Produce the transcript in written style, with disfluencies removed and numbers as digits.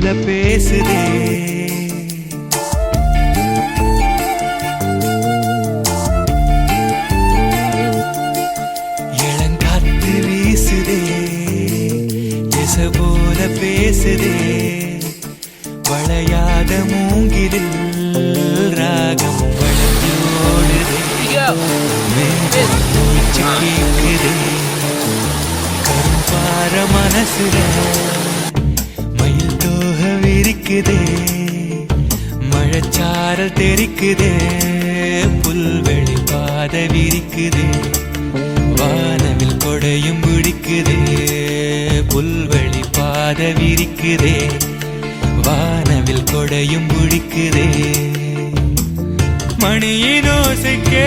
போல பேசுதே. இளங்காத்து வீசுதே, எச போல பேசுதே. வளையாத மூங்கிலில் ராகம் வளையோடுதே. மூச்சு கேட்குதே, கரும்பார மனசுல மயில் தோக விரிக்குதே. மழைச்சாரல் தெரிக்குதே, புல்வெளி பாத விரிக்குதே. வானவில் கொடையும் பிடிக்குதே, புல்வெளி பாத விரிக்குதே. வானவில் கொடையும் பிடிக்குதே. மணியின் ஓசைக்கே